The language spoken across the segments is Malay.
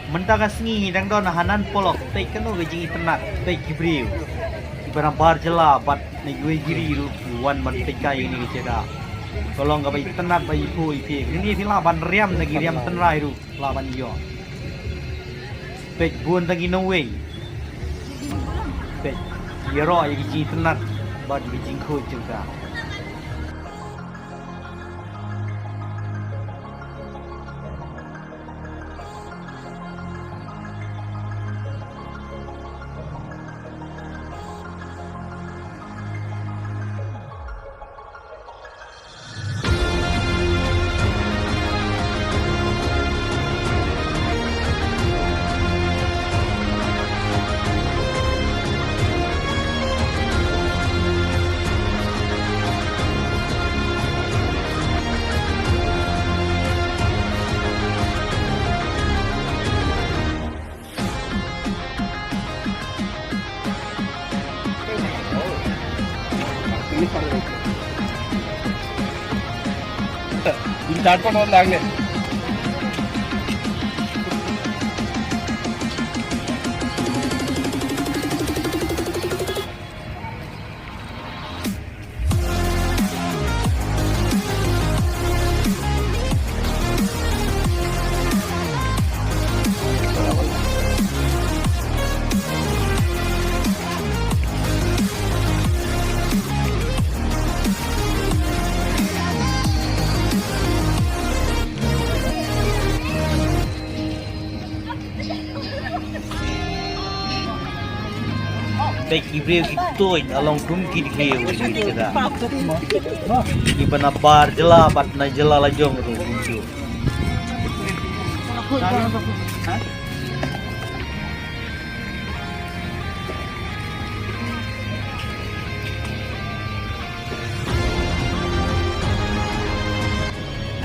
Mentaga sengi dang don hanan polok tai kanu gejing itenat tai kibriu. Ibarat bar jela bat ni gue giri ru wan man tai kai ni gejeda. Tolong ga bai tenat bai pu ipi. Ni pila ban riam lagi riam tenrai ru laban yo. Pek bun lagi no way. Pek yero ya gejing tenat bat gejing ko juga. ini dapat orang lagi. Baik ibreu kitoi along kum kid keu gejeda. Ibana bar jela bat na jela lajong ru kunju.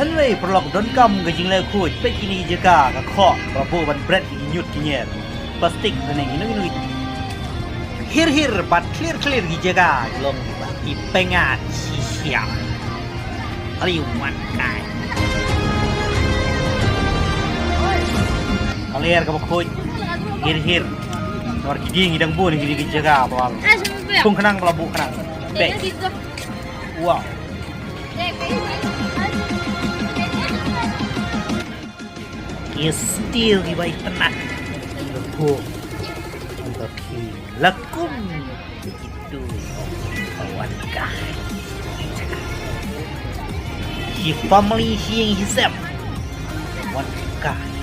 Henry perlok don kam gejing le kuj pe kini jeka ka kho rabu ban bread nyut kinyer. Plastik neng inu hir bat clear gijaga long ipengat sisiam aliuman kai kalir ka bakhoy hir nor giding idang bun gidi gijaga bawal kung kanang pelabu kanang be wow still ibai tenang lepo lakum begitu kawan kai si family si yang hisap kawan kai